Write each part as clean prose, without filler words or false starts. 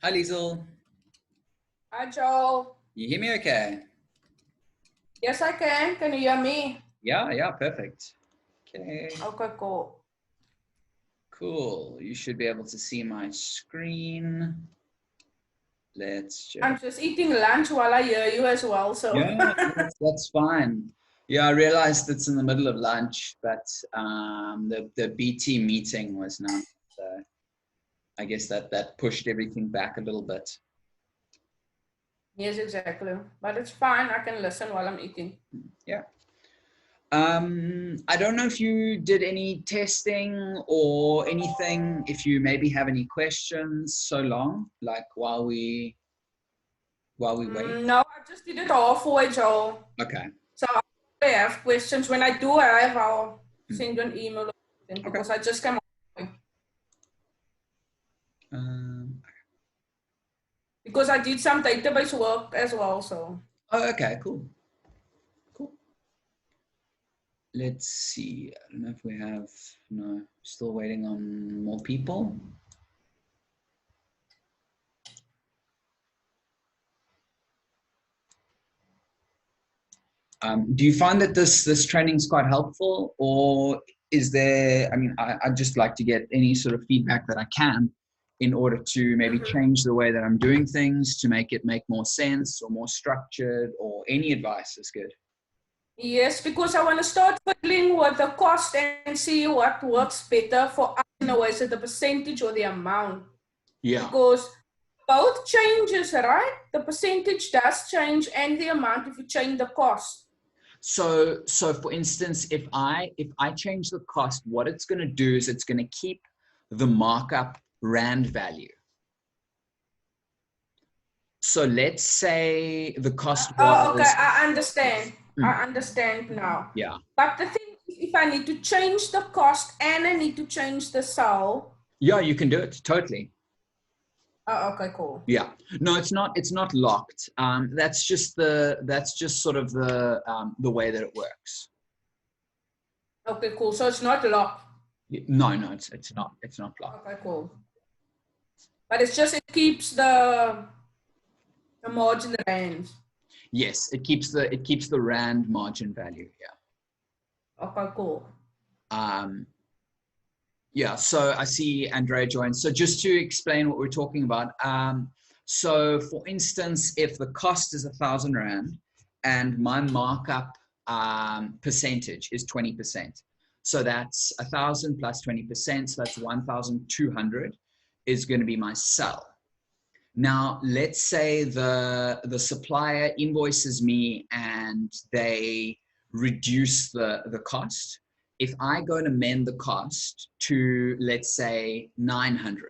Hi, Liesel. Hi, Joel. You hear me okay? Yes, I can. Can you hear me? Yeah, perfect. Okay, Okay, cool. cool. You should be able to see my screen. Let's I'm just, just eating lunch while I hear you as well, so. yeah, that's fine. Yeah, I realized it's in the middle of lunch, but the BT meeting was not, so I guess that pushed everything back a little bit. Yes, exactly. But it's fine. I can listen while I'm eating. Yeah. I don't know if you did any testing or anything, if you maybe have any questions so long, like while we wait. No, I just did it halfway, Joel. Okay. So I have questions. When I do arrive, I'll Hmm. send you an email or something Okay. because I just came halfway. Um, Because I did some database work as well, so. oh, okay, cool. Cool. Let's see. I don't know if we have, no, still waiting on more people. Do you find that this training is quite helpful, or is there? I mean, I'd just like to get any sort of feedback that I can in order to maybe change the way that I'm doing things to make it make more sense or more structured, or any advice is good. Yes, because I want to start fiddling with the cost and see what works better for us in a way, so the percentage or the amount. Yeah. Because both changes, right? The percentage does change and the amount if you change the cost. So for instance, if I change the cost, what it's going to do is it's going to keep the markup rand value. So let's say the cost Oh, okay, was, I understand. mm, I understand now. yeah. But the thing is, if I need to change the cost and I need to change the sale, Yeah, you can do it totally. oh, okay, cool. Yeah. No, it's not. It's not locked. That's just the. That's just sort of the way that it works. Okay, cool. So it's not locked. No, it's not. It's not locked. Okay, cool. But it's just it keeps the margin range. Yes, it keeps the rand margin value. Yeah. Okay, cool. Um, yeah. So I see Andrea joined. So just to explain what we're talking about. So for instance, if the cost is 1,000 rand and my markup percentage is 20%. So that's 1,000 plus 20%. So that's 1,200 is going to be my sell. Now, let's say the supplier invoices me and they reduce the cost. If I go and amend the cost to, let's say, 900,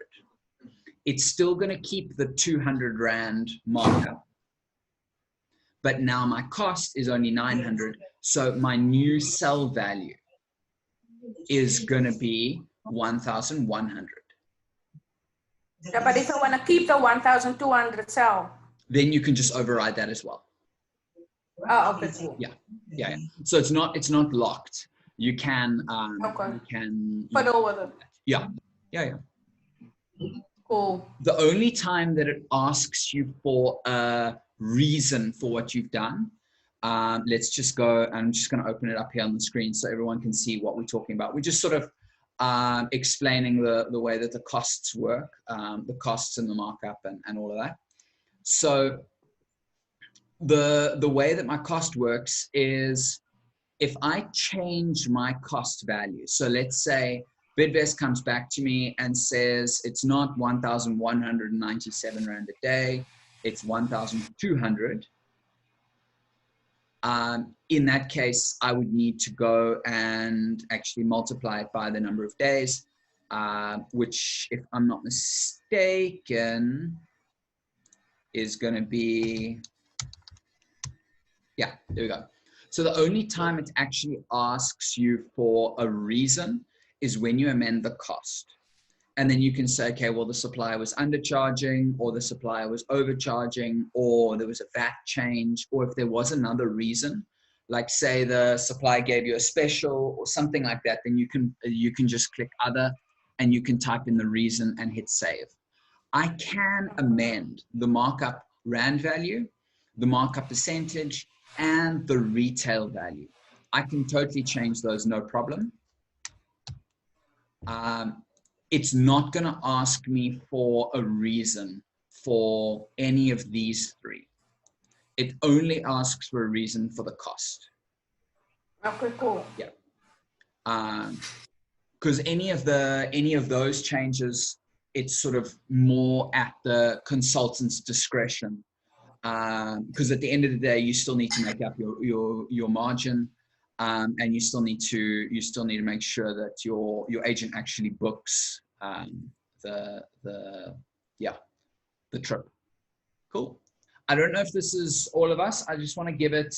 it's still going to keep the 200 rand markup, but now my cost is only 900. So my new sell value is going to be 1,100. Yeah, but if I want to keep the 1,200 sell. Then you can just override that as well. Oh, okay, cool. Yeah. So it's not locked. You can Okay. you can Fiddle with it. yeah. Cool. The only time that it asks you for a reason for what you've done, let's just go. I'm just going to open it up here on the screen so everyone can see what we're talking about. We're just sort of explaining the way that the costs work, the costs and the markup and all of that. So the way that my cost works is if I change my cost value, so let's say Bidvest comes back to me and says it's not 1,197 Rand a day, it's 1,200. In that case, I would need to go and actually multiply it by the number of days, which, if I'm not mistaken, is going to be, yeah, there we go. So the only time it actually asks you for a reason is when you amend the cost. And then you can say, okay, well, the supplier was undercharging, or the supplier was overcharging, or there was a VAT change, or if there was another reason, like say the supplier gave you a special or something like that, then you can just click other and you can type in the reason and hit save. I can amend the markup rand value, the markup percentage, and the retail value. I can totally change those, no problem. It's not going to ask me for a reason for any of these three. It only asks for a reason for the cost. Okay, cool. Yeah. Because any of those changes, it's sort of more at the consultant's discretion. Because at the end of the day, you still need to make up your margin, and you still need to make sure that your agent actually books the trip. Cool. I don't know if this is all of us. I just want to give it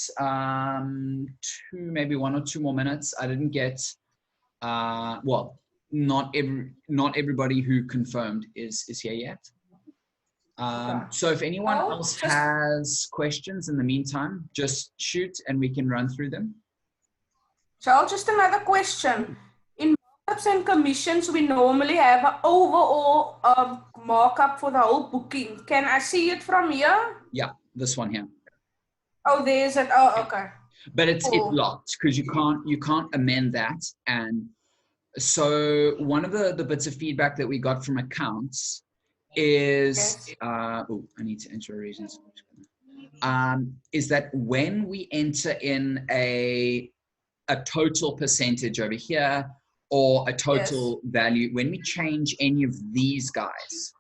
maybe 1 or 2 more minutes. I didn't get well, not everybody who confirmed is here yet. So if anyone else has questions in the meantime, just shoot and we can run through them. So just another question. In markups and commissions, we normally have an overall markup for the whole booking. Can I see it from here? Yeah, this one here. Oh, there's it. Oh, okay. But it's locked because you can't amend that. And so one of the bits of feedback that we got from accounts is I need to enter a reason. Is that when we enter in a total percentage over here or a total value, when we change any of these guys,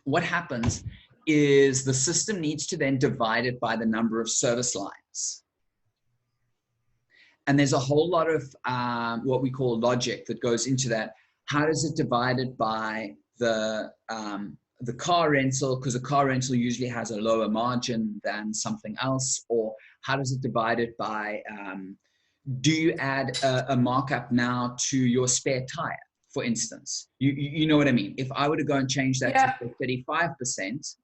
what happens is the system needs to then divide it by the number of service lines. And there's a whole lot of what we call logic that goes into that. How does it divide it by the car rental, because a car rental usually has a lower margin than something else? Or how does it divide it by, do you add a markup now to your spare tire, for instance? You know what I mean? If I were to go and change that to 35%,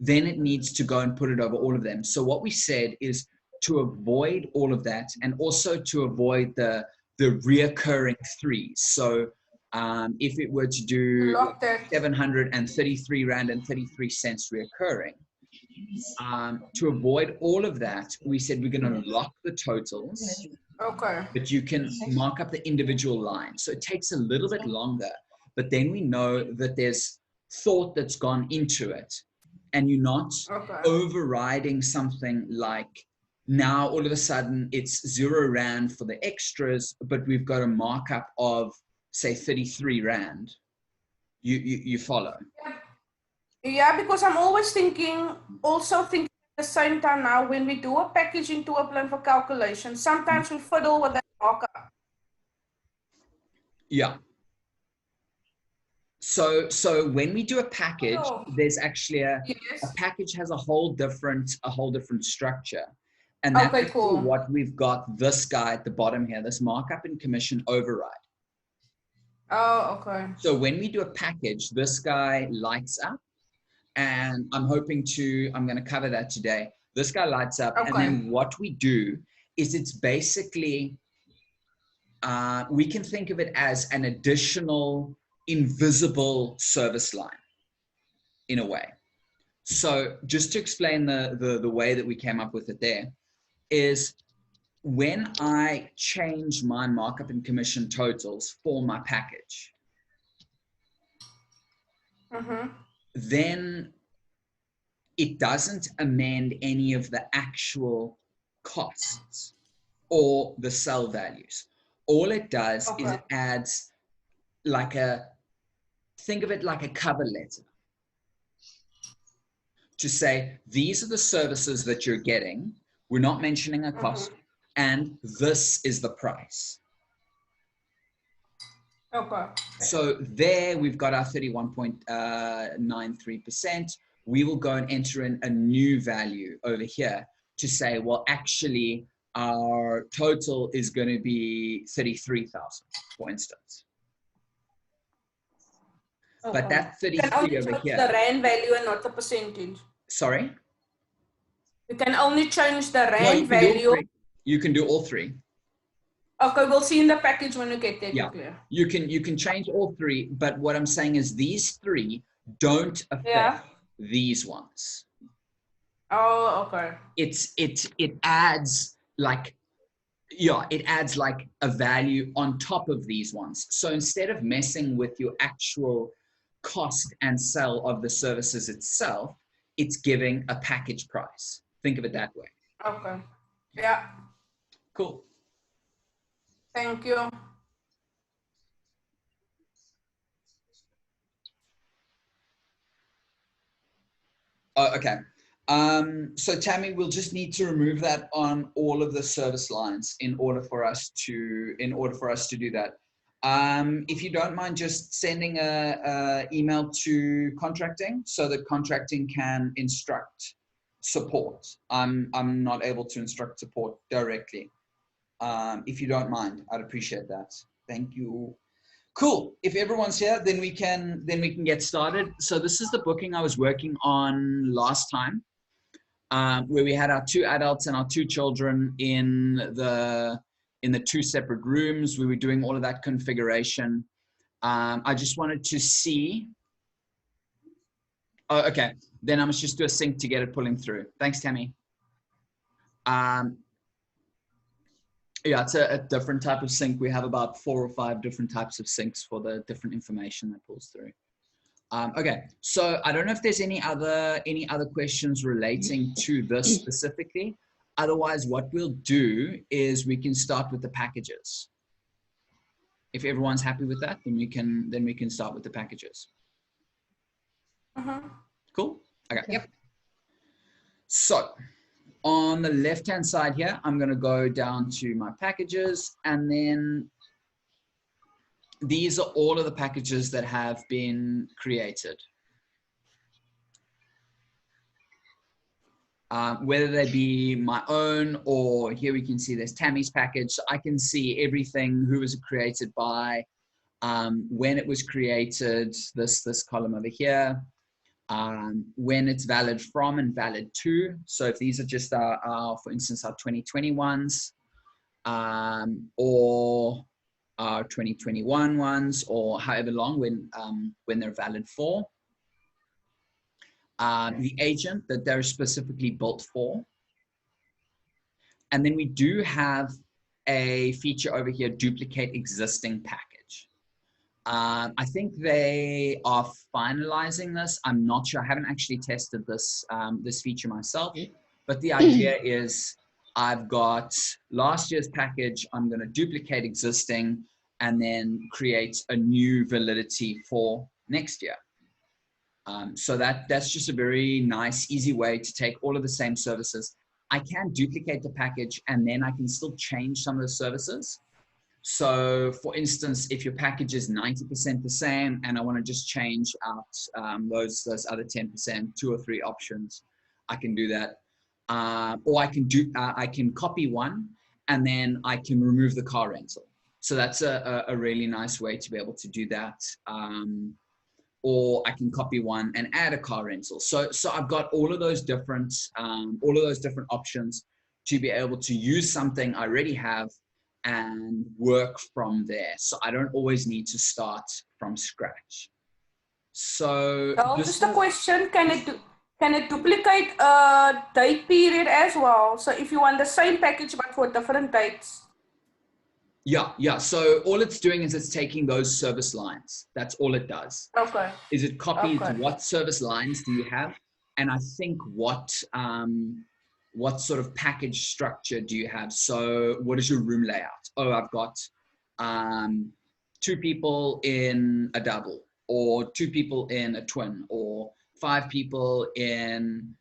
then it needs to go and put it over all of them. So what we said is to avoid all of that, and also to avoid the reoccurring threes. So if it were to do 733 Rand and 33 cents reoccurring, to avoid all of that, we said we're going to lock the totals. Okay. But you can mark up the individual lines. So it takes a little bit longer, but then we know that there's thought that's gone into it, and you're not overriding something like, now all of a sudden it's 0 Rand for the extras, but we've got a markup of, say, 33 Rand. You follow? Yeah, because I'm always thinking at the same time now, when we do a package into a plan for calculation, sometimes we fiddle with that markup. Yeah. So when we do a package, there's actually a package has a whole different structure. And that's what we've got this guy at the bottom here, this markup and commission override. Oh, okay. So when we do a package, this guy lights up, and I'm going to cover that today. This guy lights up, and then what we do is it's basically, we can think of it as an additional invisible service line in a way. So just to explain the way that we came up with it there is, when I change my markup and commission totals for my package, then it doesn't amend any of the actual costs or the sell values. All it does is it adds think of it like a cover letter to say, these are the services that you're getting. We're not mentioning a cost. And this is the price. Okay. So there we've got our 31.93%. We will go and enter in a new value over here to say, well, actually, our total is going to be 33,000, for instance. But that 33 over here. The Rand value and not the percentage. Sorry? You can only change the Rand value. You can do all three. Okay, we'll see in the package when you get there. Yeah, you can change all three, but what I'm saying is these three don't Yeah. affect these ones. Oh, okay. It adds like, yeah, it adds like a value on top of these ones. So instead of messing with your actual cost and sell of the services itself, it's giving a package price. Think of it that way. Okay. Yeah. Cool. Thank you. Oh, okay. So Tammy, we'll just need to remove that on all of the service lines in order for us to do that. If you don't mind just sending a email to contracting so that contracting can instruct support. I'm not able to instruct support directly. If you don't mind, I'd appreciate that. Thank you. Cool. If everyone's here, then we can get started. So this is the booking I was working on last time, where we had our 2 adults and our 2 children in the 2 separate rooms. We were doing all of that configuration. I just wanted to see. Oh, okay. Then I must just do a sync to get it pulling through. Thanks, Tammy. Yeah, it's a different type of sync. We have about 4 or 5 different types of syncs for the different information that pulls through. Okay, so I don't know if there's any other questions relating to this specifically. Otherwise, what we'll do is we can start with the packages. If everyone's happy with that, then we can start with the packages. Cool. Okay. Yep. So on the left-hand side here, I'm going to go down to my packages, and then these are all of the packages that have been created. Whether they be my own, or here we can see there's Tammy's package. So I can see everything, who was it created by, when it was created, this column over here, when it's valid from and valid to. So if these are just our for instance, our 2020 ones, or our 2021 ones, or however long when they're valid for. The agent that they're specifically built for. And then we do have a feature over here, duplicate existing package. I think they are finalizing this. I'm not sure. I haven't actually tested this, this feature myself, but the idea is I've got last year's package. I'm going to duplicate existing and then create a new validity for next year. So that's just a very nice, easy way to take all of the same services. I can duplicate the package and then I can still change some of the services. So for instance, if your package is 90% the same and I want to just change out those other 10%, 2 or 3 options, I can do that. Or I can copy one and then I can remove the car rental. So that's a really nice way to be able to do that. Or I can copy one and add a car rental. So I've got all of those different options to be able to use something I already have and work from there. So I don't always need to start from scratch. So just a question, can it duplicate a date period as well? So if you want the same package but for different dates? Yeah. So all it's doing is it's taking those service lines. That's all it does. Okay. Is it copies what service lines do you have? And I think what sort of package structure do you have? So what is your room layout? Oh, I've got 2 people in a double, or 2 people in a twin, or 5 people in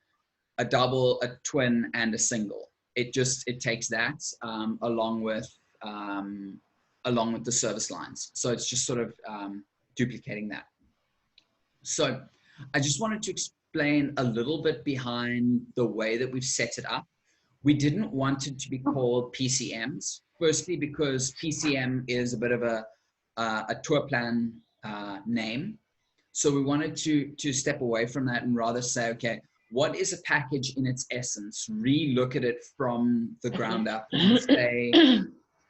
a double, a twin, and a single. It takes that along with the service lines. So it's just sort of duplicating that. So I just wanted to explain a little bit behind the way that we've set it up. We didn't want it to be called PCMs. Firstly, because PCM is a bit of a tour plan name. So we wanted to step away from that and rather say, okay, what is a package in its essence? Re-look at it from the ground up and say,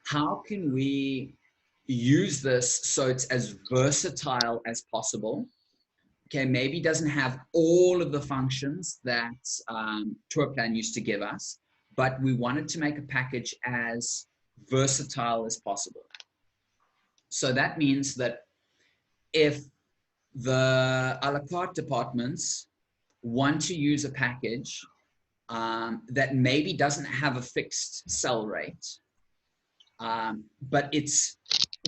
how can we use this so it's as versatile as possible, okay, maybe doesn't have all of the functions that tour plan used to give us, but we wanted to make a package as versatile as possible. So that means that if the a la carte departments want to use a package that maybe doesn't have a fixed sell rate, but it's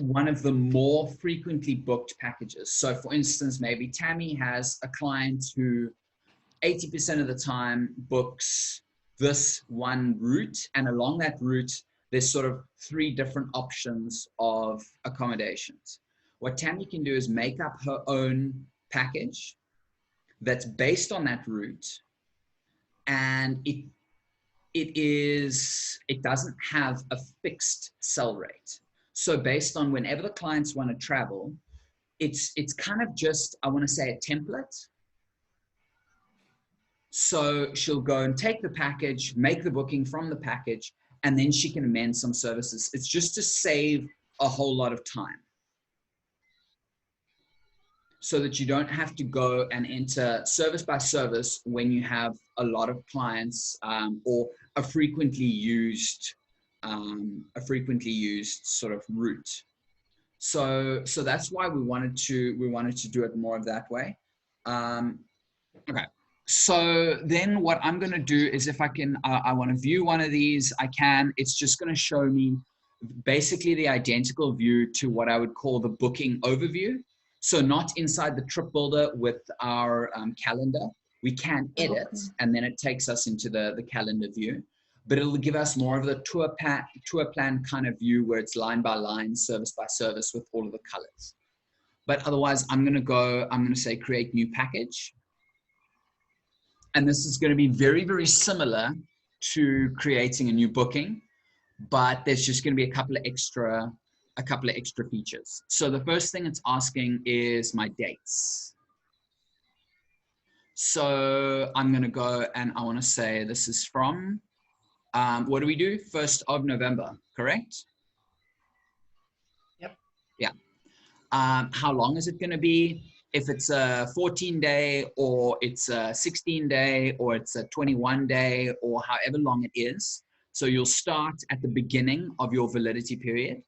one of the more frequently booked packages. So for instance, maybe Tammy has a client who 80% of the time books this one route, and along that route, there's sort of 3 different options of accommodations. What Tammy can do is make up her own package that's based on that route, and it doesn't have a fixed sell rate. So based on whenever the clients want to travel, it's kind of just, I want to say, a template. So she'll go and take the package, make the booking from the package, and then she can amend some services. It's just to save a whole lot of time, so that you don't have to go and enter service by service when you have a lot of clients, or a frequently used sort of route. So that's why we wanted to do it more of that way. Okay. So then what I'm going to do is, if I can, I want to view one of these, I can. It's just going to show me basically the identical view to what I would call the booking overview. So not inside the trip builder with our calendar. We can edit, and then it takes us into the calendar view, but it'll give us more of the tour plan kind of view, where it's line by line, service by service, with all of the colors. But otherwise, I'm going to say create new package. And this is going to be very, very similar to creating a new booking, but there's just going to be a couple of extra features. So the first thing it's asking is my dates. So I'm going to go and I want to say this is from, what do we do? 1st of November, correct? Yep. Yeah. How long is it going to be? If it's a 14-day, or it's a 16-day, or it's a 21-day, or however long it is. So you'll start at the beginning of your validity period,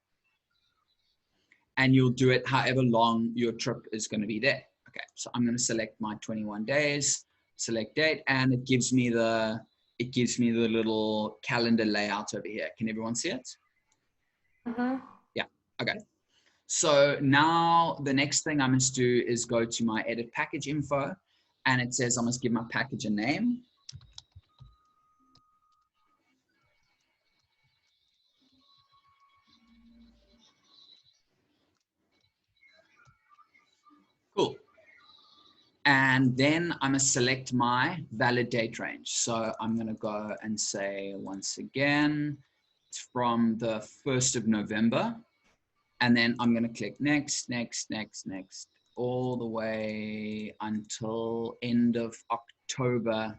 and you'll do it however long your trip is going to be there. Okay, so I'm going to select my 21 days, select date, and it gives me the little calendar layout over here. Can everyone see it? Mm-hmm. Yeah. Okay. So now the next thing I must do is go to my edit package info, and it says I must give my package a name. Cool. And then I'm going to select my valid date range. So I'm going to go and say, once again, it's from the 1st of November. And then I'm going to click next, next, next, next, all the way until end of October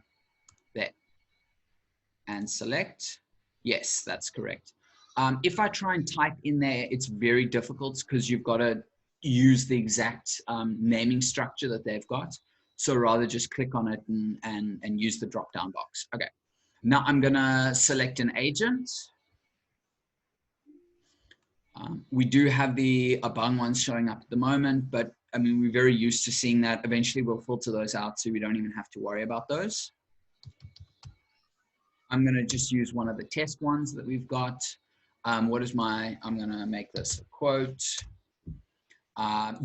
there. And select. Yes, that's correct. If I try and type in there, it's very difficult because you've got to use the exact naming structure that they've got. So rather just click on it and use the drop-down box. Okay. Now I'm going to select an agent. We do have the Abang ones showing up at the moment, but I mean, we're very used to seeing that. Eventually we'll filter those out, so we don't even have to worry about those. I'm going to just use one of the test ones that we've got. I'm going to make this a quote.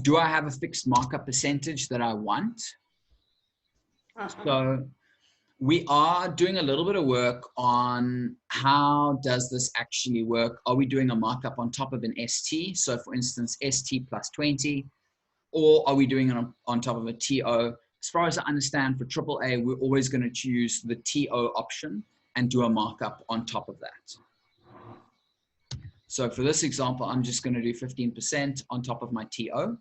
Do I have a fixed markup percentage that I want? So we are doing a little bit of work on how does this actually work. Are we doing a markup on top of an ST? So for instance, ST plus 20, or are we doing it on top of a TO? As far as I understand, for AAA, we're always going to choose the TO option and do a markup on top of that. So for this example, I'm just going to do 15% on top of my TO.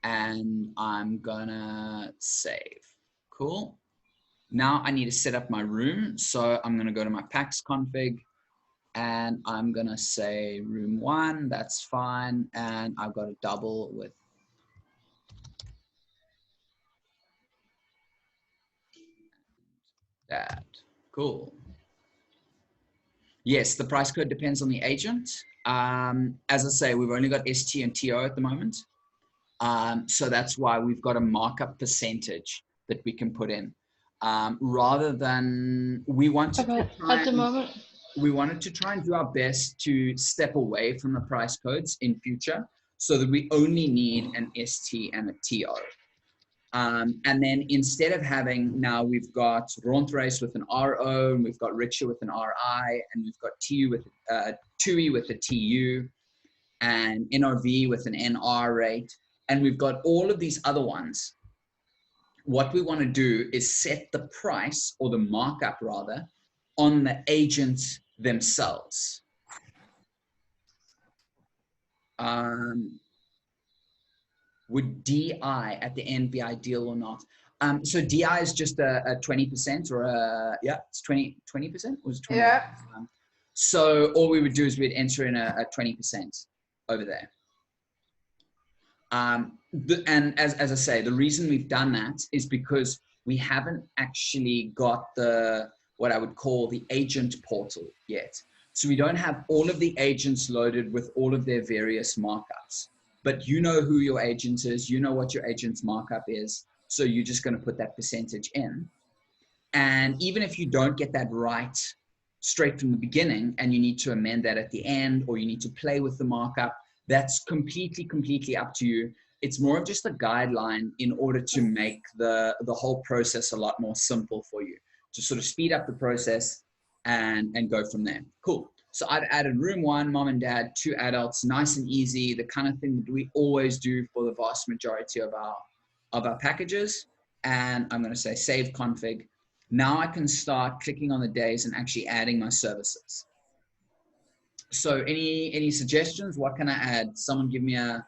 And I'm going to save. Cool. Now I need to set up my room. So I'm going to go to my packs config, and I'm going to say room 1. That's fine. And I've got a double with That. Cool. Yes, the price code depends on the agent. As I say, we've only got ST and TO at the moment. So that's why we've got a markup percentage that we can put in. Rather than we wanted to try at the moment. We wanted to try and do our best to step away from the price codes in future so that we only need an ST and a TO. And then instead of having, now we've got Rondreis with an RO, and we've got Richer with an RI, and we've got TUI with a TU, and NRV with an NR rate, and we've got all of these other ones. What we want to do is set the price, or the markup rather, on the agents themselves. Would DI at the end be ideal or not? So DI is just a 20% or it's 20%? Was it 20%? Yeah. So all we would do is we'd enter in a 20% over there. And as I say, the reason we've done that is because we haven't actually got what I would call the agent portal yet. So we don't have all of the agents loaded with all of their various markups. But you know who your agent is, you know what your agent's markup is, so you're just going to put that percentage in. And even if you don't get that right straight from the beginning and you need to amend that at the end, or you need to play with the markup, that's completely up to you. It's more of just a guideline in order to make the whole process a lot more simple for you, to sort of speed up the process and go from there. Cool. So I've added room 1, mom and dad, 2 adults, nice and easy, the kind of thing that we always do for the vast majority of our packages. And I'm going to say save config. Now I can start clicking on the days and actually adding my services. So any suggestions? What can I add? Someone give me an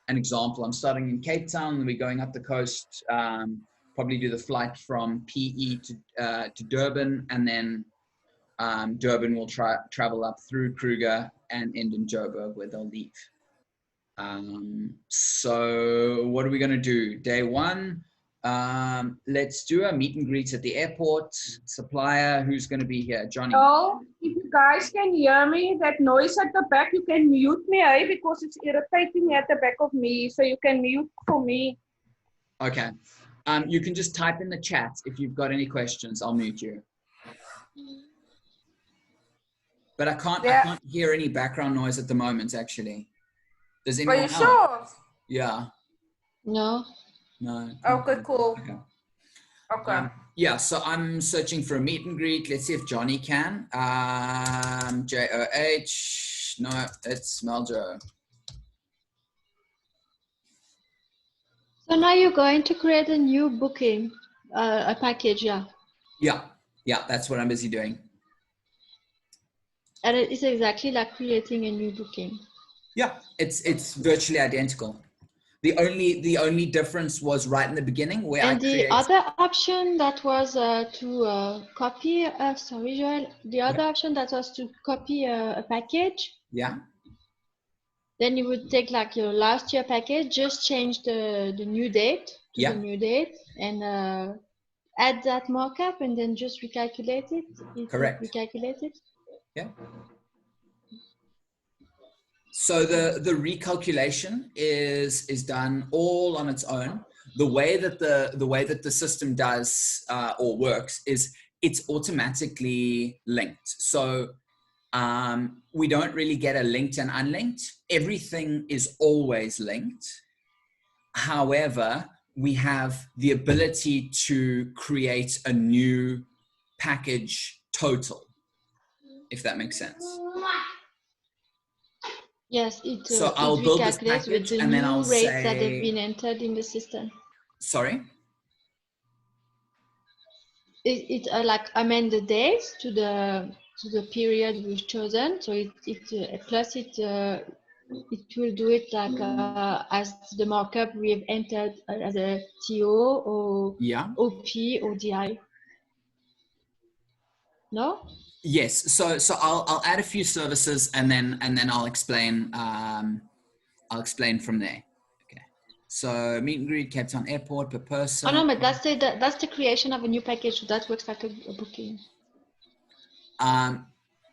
example. I'm starting in Cape Town and we're going up the coast, probably do the flight from PE to Durban, and then Durban will travel up through Kruger and end in Joburg, where they'll leave. So what are we going to do? Day 1, let's do a meet and greet at the airport. Supplier, who's going to be here? Johnny. Oh, if you guys can hear me, that noise at the back, you can mute me, because it's irritating at the back of me. So you can mute for me. Okay. You can just type in the chat if you've got any questions. I'll mute you. But I can't hear any background noise at the moment, actually. Does anyone else? Are you sure? Yeah. No. No. Okay, cool. Okay. Yeah, so I'm searching for a meet and greet. Let's see if Johnny can. JOH. No, it's Meljo. So now you're going to create a new booking, a package, yeah. Yeah, that's what I'm busy doing. And it is exactly like creating a new booking. Yeah, it's virtually identical. The only difference was right in the beginning where the other option that was to copy. Sorry, Joel. The other option that was to copy a package. Yeah. Then you would take like your last year package, just change the new date to the new date, and add that markup, and then just recalculate it. Correct. Recalculate it. Yeah. So the recalculation is done all on its own. The way that the system does or works is it's automatically linked. So we don't really get a linked and unlinked. Everything is always linked. However, we have the ability to create a new package total, if that makes sense. Yes, so I'll build this recalculates with the new rates that have been entered in the system. Sorry? It like amend the dates to the period we've chosen. So it will do it like as the markup we have entered as a TO or OP or DI. No? Yes. So I'll add a few services and then I'll explain from there. Okay. So meet and greet, Cape Town Airport per person. Oh no, but that's the creation of a new package. So that works like a booking.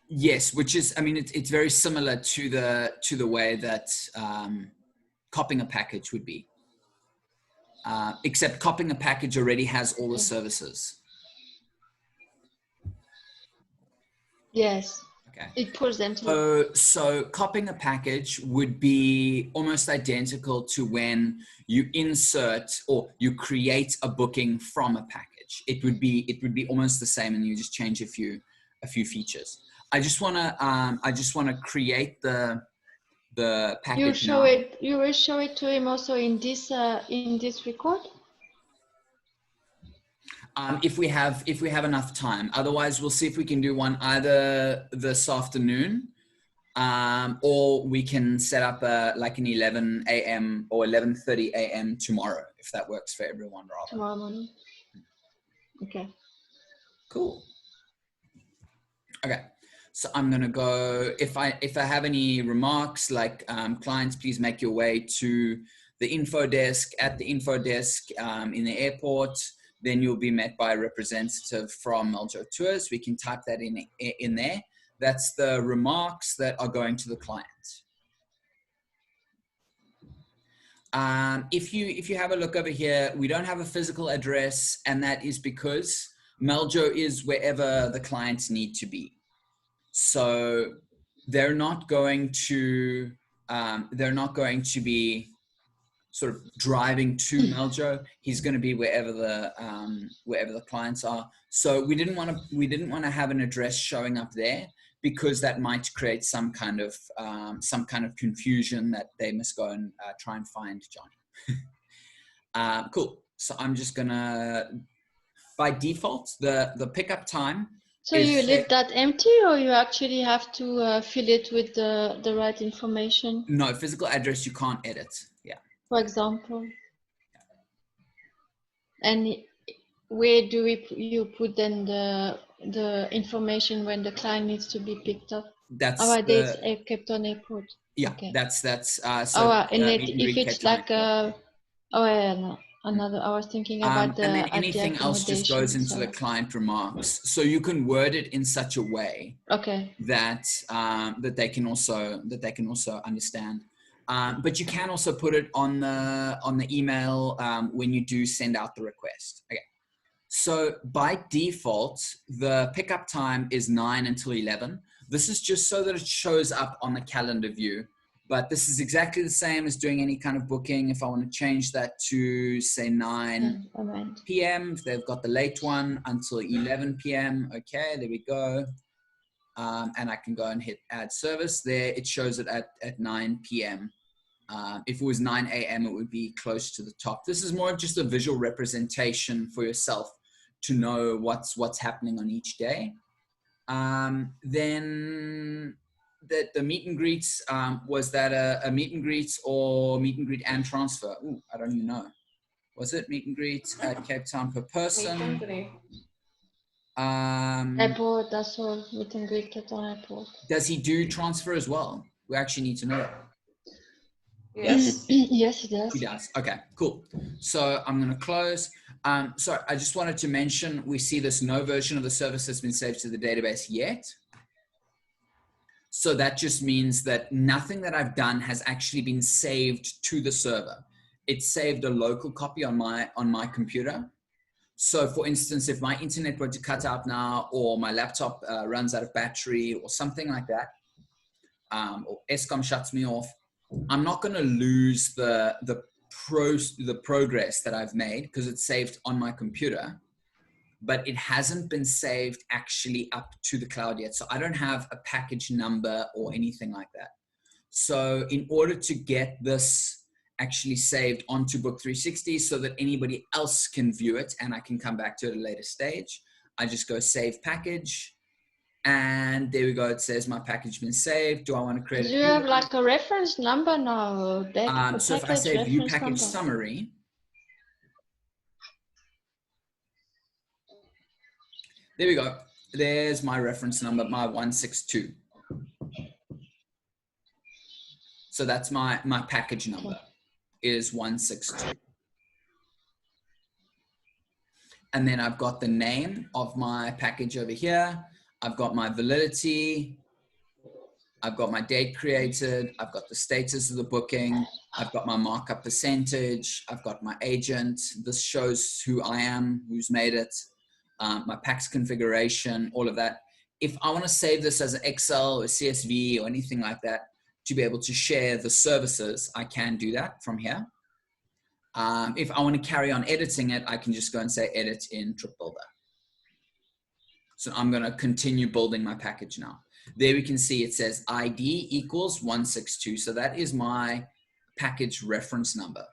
Yes, which is, I mean, it's very similar to the way that copying a package would be, except copying a package already has all the services. Yes. Okay. It pulls them to. So copying a package would be almost identical to when you insert or you create a booking from a package. It would be almost the same, and you just change a few features. I just wanna create the package. You will show it to him also in this record. If we have enough time. Otherwise, we'll see if we can do one either this afternoon, or we can set up like an 11 a.m. or 11:30 a.m. tomorrow, if that works for everyone. Rather tomorrow morning. Okay. Cool. Okay. So I'm gonna go. If I have any remarks, like clients, please make your way to the info desk at the info desk in the airport. Then you'll be met by a representative from Meljo Tours. We can type that in there. That's the remarks that are going to the client. If you have a look over here, we don't have a physical address, and that is because Meljo is wherever the clients need to be. So they're not going to be sort of driving to Meljo. He's going to be wherever the clients are. So we didn't want to have an address showing up there, because that might create some kind of confusion that they must go and try and find Johnny. Cool. So I'm just gonna, by default, the pickup time. So you leave that empty, or you actually have to fill it with the right information? No, physical address you can't edit. Yeah. For example. And where do you put then the information when the client needs to be picked up? That's Dates at Cape Town Airport. Yeah, okay. that's if it's like another, I was thinking about and then anything else just goes into the client remarks. So you can word it in such a way, okay, that that they can also understand. But you can also put it on the email when you do send out the request. Okay. So by default, the pickup time is 9 until 11. This is just so that it shows up on the calendar view. But this is exactly the same as doing any kind of booking. If I want to change that to, say, 9 p.m., if they've got the late one, until 11 p.m. Okay, there we go. And I can go and hit add service. There, it shows it at 9 p.m. If it was 9 a.m., it would be close to the top. This is more of just a visual representation for yourself to know what's happening on each day. Then the meet and greets, was that a meet and greets or meet and greet and transfer? Ooh, I don't even know. Was it meet and greet at Cape Town per person? Meet and greet. Airport, that's all. Meet and greet Cape Town Airport. Does he do transfer as well? We actually need to know that. Yes. Yes, he does. He does. Okay, cool. So I'm going to close. So I just wanted to mention, we see this no version of the service has been saved to the database yet. So that just means that nothing that I've done has actually been saved to the server. It's saved a local copy on my computer. So for instance, if my internet were to cut out now, or my laptop runs out of battery or something like that, or Eskom shuts me off, I'm not going to lose the progress that I've made, because it's saved on my computer, but it hasn't been saved actually up to the cloud yet. So I don't have a package number or anything like that. So in order to get this actually saved onto Book360 so that anybody else can view it and I can come back to it at a later stage, I just go save package. And there we go. It says my package has been saved. Do I want to create Do you have like a reference number now? So if I say view package summary, there we go. There's my reference number, my 162. So that's my package number. is 162. And then I've got the name of my package over here. I've got my validity. I've got my date created. I've got the status of the booking. I've got my markup percentage. I've got my agent. This shows who I am, who's made it, my packs configuration, all of that. If I want to save this as an Excel or CSV or anything like that to be able to share the services, I can do that from here. If I want to carry on editing it, I can just go and say edit in Trip Builder. So I'm going to continue building my package now. There we can see it says ID equals 162. So that is my package reference number.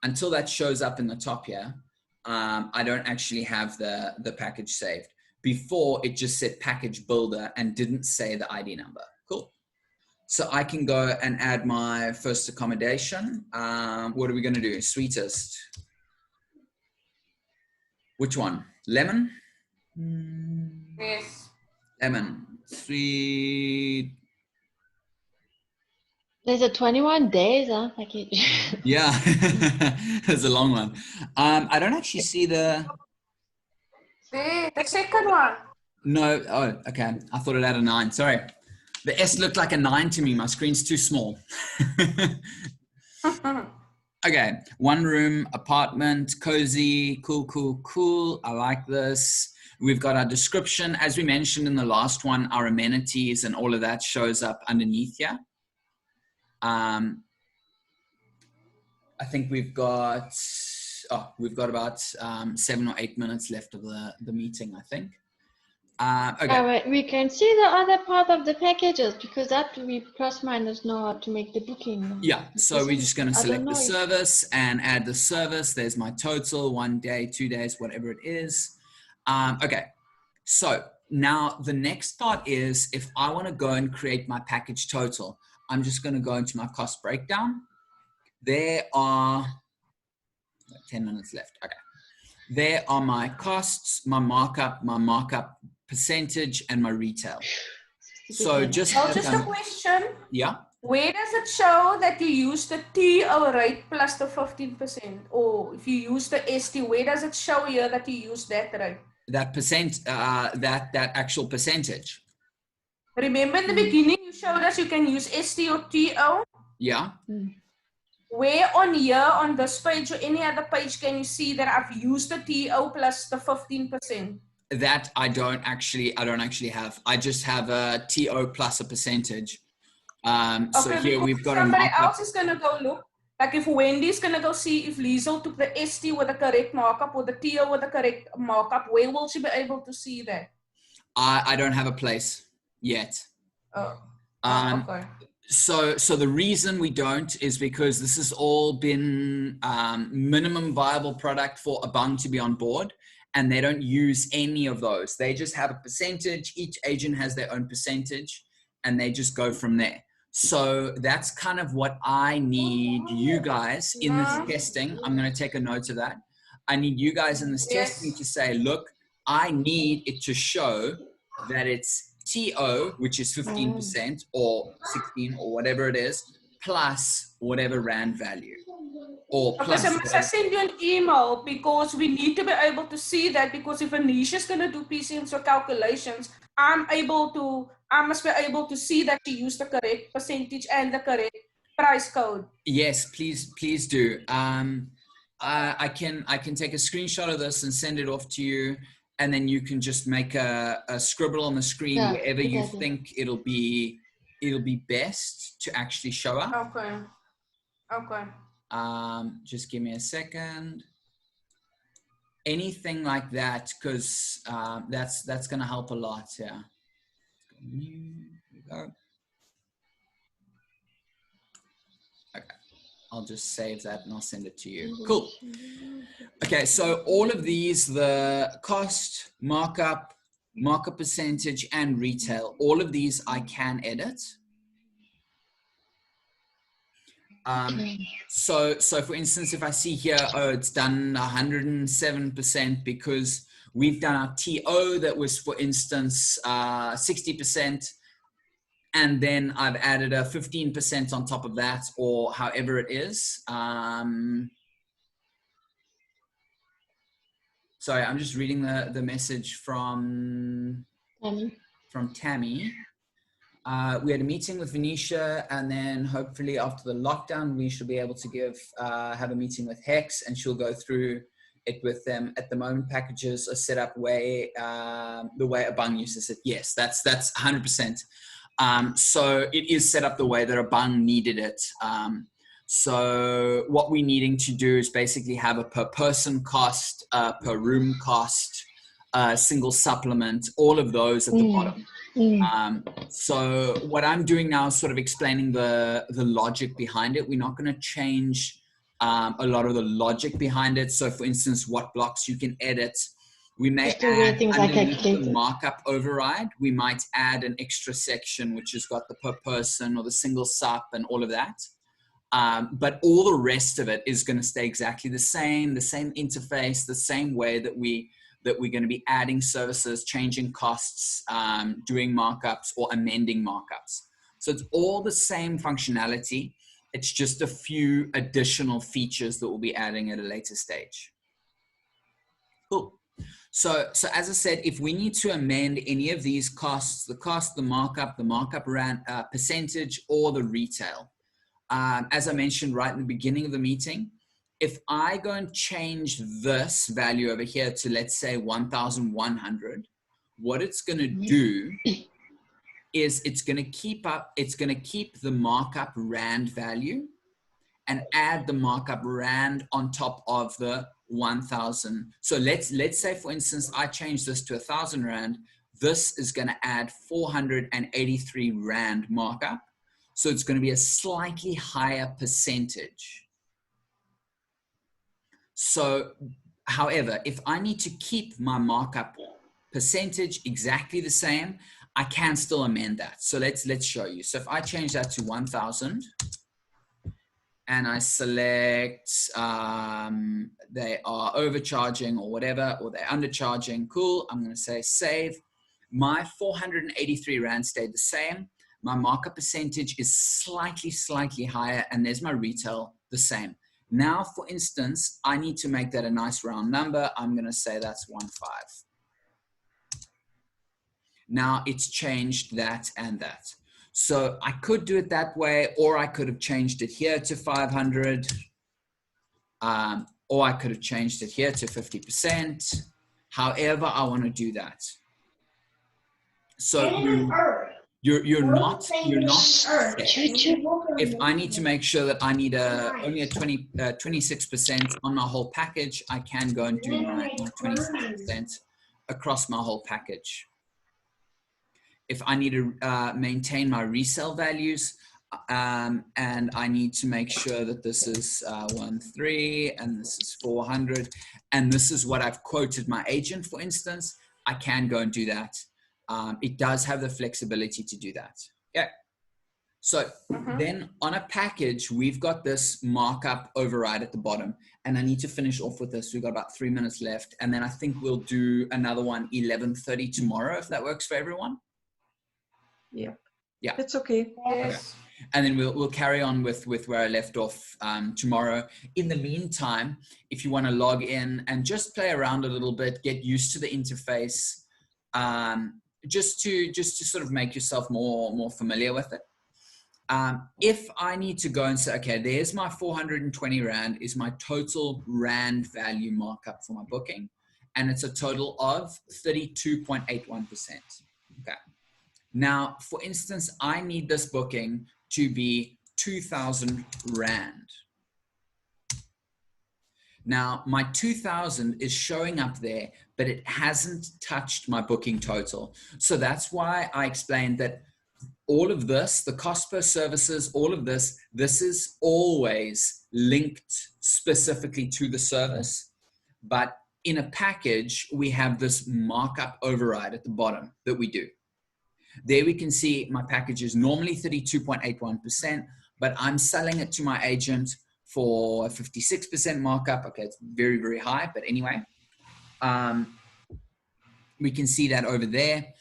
Until that shows up in the top here, I don't actually have the package saved. Before, it just said package builder and didn't say the ID number. Cool. So I can go and add my first accommodation. What are we going to do? Sweetest. Which one? Lemon? Yes. Lemon. Sweet. There's a 21 days package. Yeah, it's a long one. I don't actually see the second one. No, oh, okay. I thought it had a 9. Sorry. The S looked like a 9 to me. My screen's too small. Okay. 1 room, apartment, cozy, cool, cool, cool. I like this. We've got our description. As we mentioned in the last one, our amenities and all of that shows up underneath here. I think we've got about 7 or 8 minutes left of the meeting, I think. Okay. We can see the other part of the packages because that we plus minus know how to make the booking. Yeah, so we're just going to select the service and add the service. There's my total, 1 day, 2 days, whatever it is. Okay, so now the next part is if I want to go and create my package total, I'm just going to go into my cost breakdown. There are 10 minutes left. Okay. There are my costs, my markup percentage, and my retail. So just a question. Yeah. Where does it show that you use the TO rate plus the 15%? Or if you use the ST, where does it show here that you use that rate? That percent, that actual percentage. Remember in the beginning you showed us you can use ST or TO? Yeah. Where on here, on this page or any other page, can you see that I've used the TO plus the 15%? That I don't actually have. I just have a TO plus a percentage. Okay, so here we've got somebody else is going to go look. Like if Wendy's going to go see if Liesel took the ST with the correct markup or the TO with the correct markup, where will she be able to see that? I don't have a place yet. Oh, okay. So the reason we don't is because this has all been minimum viable product for a bung to be on board, and they don't use any of those. They just have a percentage. Each agent has their own percentage, and they just go from there. So that's kind of what I need you guys in this testing. I'm going to take a note of that. I need you guys in this testing to say, look, I need it to show that it's TO, which is 15% or 16 or whatever it is, plus whatever Rand value. Or plus so must I send you an email because we need to be able to see that, because if Anisha is going to do PCMs or calculations, I must be able to see that you use the correct percentage and the correct price code. Yes, please do. I can take a screenshot of this and send it off to you, and then you can just make a scribble on the screen wherever you think it'll be best to actually show up. Okay. Just give me a second. Anything like that, because that's going to help a lot. Yeah. Here we go. Okay. I'll just save that and I'll send it to you. Cool. Okay, so all of these, the cost, markup percentage, and retail, all of these I can edit. So for instance, if I see here, it's done 107% because we've done our TO that was, for instance, 60%. And then I've added a 15% on top of that, or however it is. Sorry, I'm just reading the message from Tammy. We had a meeting with Venetia, and then hopefully after the lockdown, we should be able to have a meeting with Hex, and she'll go through it with them. At the moment, packages are set up the way Abang uses it. Yes, that's 100%. So it is set up the way that Abang needed it. So what we're needing to do is basically have a per person cost, per room cost, single supplement, all of those at the bottom. So what I'm doing now is sort of explaining the logic behind it. We're not going to change a lot of the logic behind it. So for instance, what blocks you can edit. We may add underneath the markup override, we might add an extra section which has got the per person or the single sup and all of that. But all the rest of it is going to stay exactly the same interface, the same way that we're going to be adding services, changing costs, doing markups or amending markups. So it's all the same functionality. It's just a few additional features that we'll be adding at a later stage. Cool. So as I said, if we need to amend any of these costs, the cost, the markup percentage, or the retail, as I mentioned right in the beginning of the meeting, if I go and change this value over here to, let's say, 1,100, what it's going to do is it's going to keep the markup rand value and add the markup rand on top of the 1,000. So let's say, for instance, I change this to 1,000 rand. This is going to add 483 rand markup. So it's going to be a slightly higher percentage. So, however, if I need to keep my markup percentage exactly the same, I can still amend that. So let's show you. So if I change that to 1,000 and I select they are overcharging or whatever, or they're undercharging, cool. I'm going to say save. My 483 rand stayed the same. My markup percentage is slightly higher, and there's my retail the same. Now, for instance, I need to make that a nice round number. I'm going to say that's 1.5. Now it's changed that and that. So I could do it that way, or I could have changed it here to 500, or I could have changed it here to 50%. However I want to do that. So you're not set. If I need to make sure that I need only a 26% on my whole package, I can go and do my 26% across my whole package. If I need to maintain my resale values, and I need to make sure that this is 1.3 and this is 400, and this is what I've quoted my agent, for instance, I can go and do that. It does have the flexibility to do that. Okay. So then on a package, we've got this markup override at the bottom, and I need to finish off with this. We've got about 3 minutes left, and then I think we'll do another one 11:30 tomorrow, if that works for everyone. Yeah. Yeah. It's okay. Okay. And then we'll carry on with where I left off tomorrow. In the meantime, if you want to log in and just play around a little bit, get used to the interface, just to sort of make yourself more familiar with it. If I need to go and say, okay, there's my 420 rand is my total rand value markup for my booking, and it's a total of 32.81%. Okay. Now, for instance, I need this booking to be 2,000 rand. Now, my 2,000 is showing up there, but it hasn't touched my booking total. So that's why I explained that all of this, the cost per services, all of this is always linked specifically to the service. But in a package, we have this markup override at the bottom that we do. There we can see my package is normally 32.81%, but I'm selling it to my agent for a 56% markup. Okay, it's very, very high, but anyway, we can see that over there.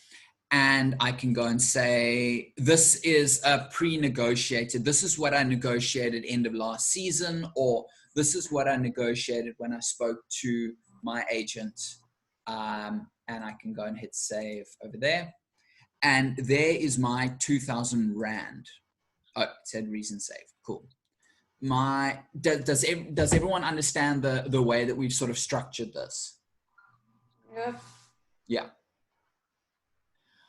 and I can go and say, this is a pre-negotiated, this is what I negotiated end of last season, or this is what I negotiated when I spoke to my agent. And I can go and hit save over there. And there is my 2,000 Rand. Oh, it said reason save. Cool. Does everyone understand the way that we've sort of structured this? Yeah. Yeah.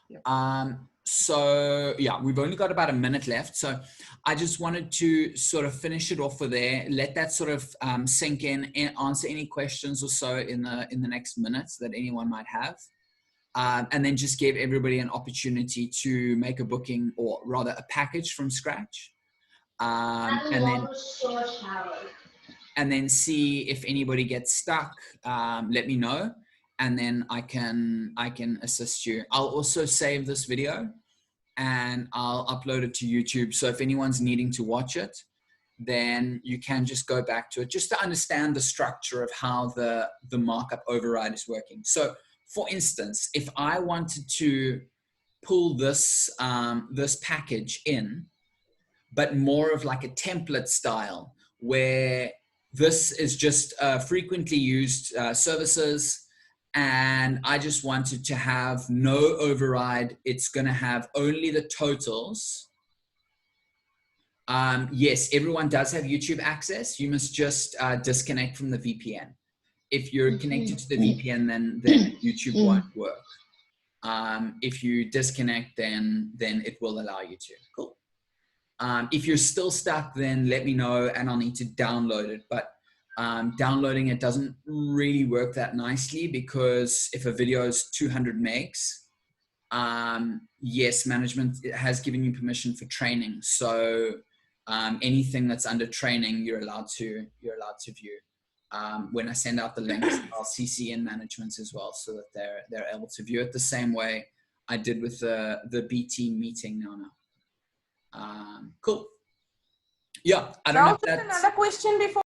Yeah. So yeah, we've only got about a minute left. So I just wanted to sort of finish it off with there, let that sort of sink in, and answer any questions or so in the next minutes that anyone might have. And then just give everybody an opportunity to make a booking, or rather a package from scratch. And then see if anybody gets stuck. Let me know, and then I can assist you. I'll also save this video and I'll upload it to YouTube. So if anyone's needing to watch it, then you can just go back to it just to understand the structure of how the markup override is working. So for instance, if I wanted to pull this, this package in, but more of like a template style, where this is just frequently used services, and I just wanted to have no override. It's going to have only the totals. Yes, everyone does have YouTube access. You must just disconnect from the VPN. If you're connected to the VPN, then YouTube won't work. If you disconnect, then it will allow you to. Cool. If you're still stuck, then let me know and I'll need to download it. But downloading it doesn't really work that nicely, because if a video is 200 megs, yes, management has given you permission for training. So anything that's under training, you're allowed to view. When I send out the links, I'll CC in management as well, so that they're able to view it the same way I did with the BT meeting now. Cool. Yeah, I don't know if that's... Another question before